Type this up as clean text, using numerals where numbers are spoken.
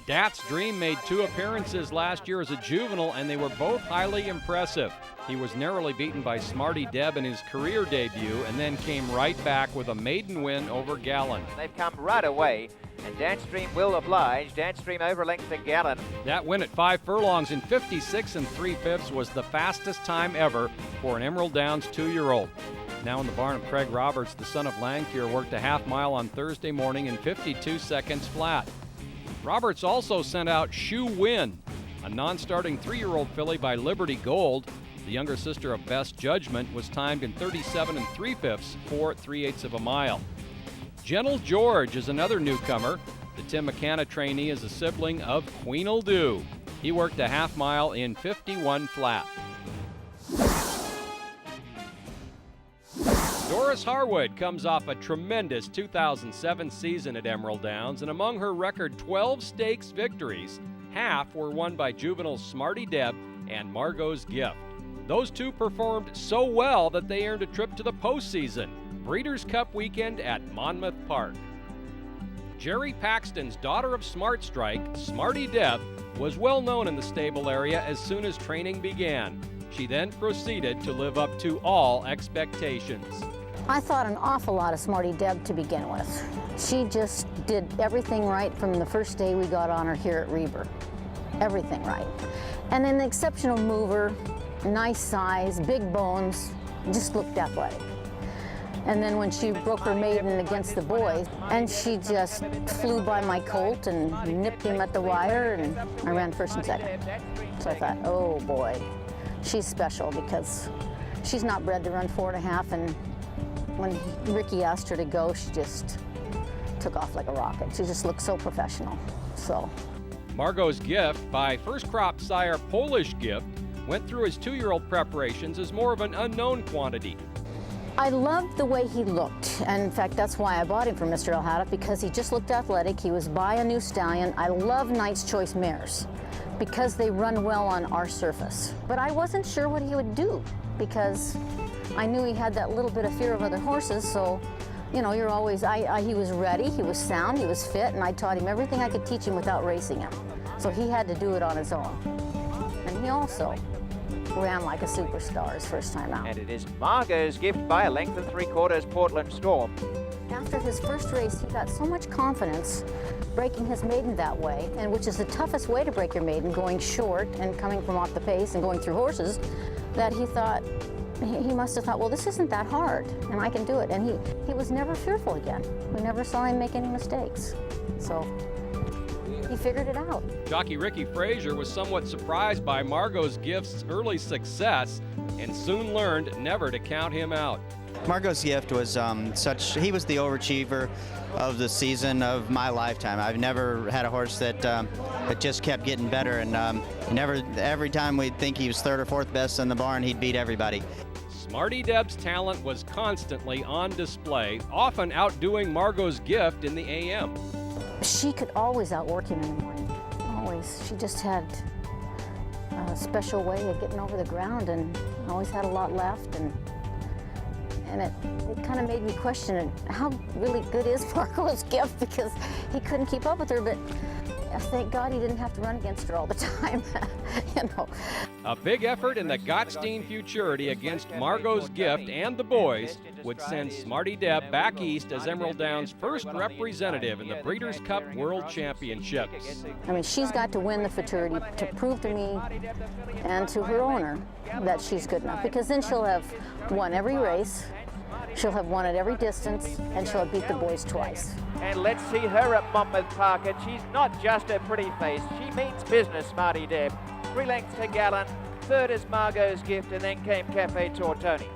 Dat's Dream made 2 appearances last year as a juvenile, and they were both highly impressive. He was narrowly beaten by Smarty Deb in his career debut, and then came right back with a maiden win over Gallon. They've come right away, and Dat's Dream will oblige. Dat's Dream over length to Gallon. That win at 5 furlongs in 56 3/5 was the fastest time ever for an Emerald Downs 2-year-old. Now in the barn of Craig Roberts, the son of Langkier worked a half mile on Thursday morning in 52 seconds flat. Roberts also sent out Shoe Win, a non-starting 3-year-old filly by Liberty Gold. The younger sister of Best Judgment was timed in 37 3/5 for 3/8 of a mile. Gentle George is another newcomer. The Tim McCanna trainee is a sibling of Queen'll Do. He worked a half mile in 51 flat. Doris Harwood comes off a tremendous 2007 season at Emerald Downs, and among her record 12 stakes victories, half were won by juvenile Smarty Deb and Margo's Gift. Those 2 performed so well that they earned a trip to the postseason, Breeders' Cup weekend at Monmouth Park. Jerry Paxton's daughter of Smart Strike, Smarty Deb, was well known in the stable area as soon as training began. She then proceeded to live up to all expectations. I thought an awful lot of Smarty Deb to begin with. She just did everything right from the first day we got on her here at Reber. Everything right. And an exceptional mover, nice size, big bones, just looked athletic. And then when she broke her maiden against the boys, and she just flew by my colt and nipped him at the wire, and I ran first and second. So I thought, oh boy, she's special because she's not bred to run 4.5, and when Ricky asked her to go, she just took off like a rocket. She just looked so professional, so. Margo's Gift, by first crop sire Polish Gift, went through his 2-year-old preparations as more of an unknown quantity. I loved the way he looked, and in fact, that's why I bought him from Mr. El-Haddouf, because he just looked athletic. He was by a new stallion. I love Knight's Choice mares because they run well on our surface. But I wasn't sure what he would do because I knew he had that little bit of fear of other horses, so, you know, you're always, he was ready, he was sound, he was fit, and I taught him everything I could teach him without racing him. So he had to do it on his own. And he also ran like a superstar his first time out. And it is Margo's Gift by a length of 3/4 Portland Storm. After his first race, he got so much confidence breaking his maiden that way, and which is the toughest way to break your maiden, going short and coming from off the pace and going through horses, that he thought, he must have thought, well, this isn't that hard, and I can do it. And he was never fearful again. We never saw him make any mistakes. So he figured it out. Jockey Ricky Frazier was somewhat surprised by Margo's Gift's early success and soon learned never to count him out. Margo's Gift was he was the overachiever of the season of my lifetime. I've never had a horse that just kept getting better, and every time we'd think he was 3rd or 4th best in the barn, he'd beat everybody. Smarty Deb's talent was constantly on display, often outdoing Margo's Gift in the AM. She could always outwork him in the morning, always. She just had a special way of getting over the ground and always had a lot left, and it kind of made me question it. How really good is Margo's Gift, because he couldn't keep up with her, but thank God he didn't have to run against her all the time. You know. A big effort in the Gottstein Futurity against Margo's Gift and the boys would send Smarty Deb back east as Emerald Downs' first representative in the Breeders' Cup World Championships. I mean, she's got to win the Futurity to prove to me and to her owner that she's good enough, because then she'll have won every race, she'll have won at every distance, and she'll have beat the boys twice. And let's see her at Monmouth Park, and she's not just a pretty face, she means business, Smarty Deb. 3 lengths to Gallon, 3rd is Margo's Gift, and then came Cafe Tortoni.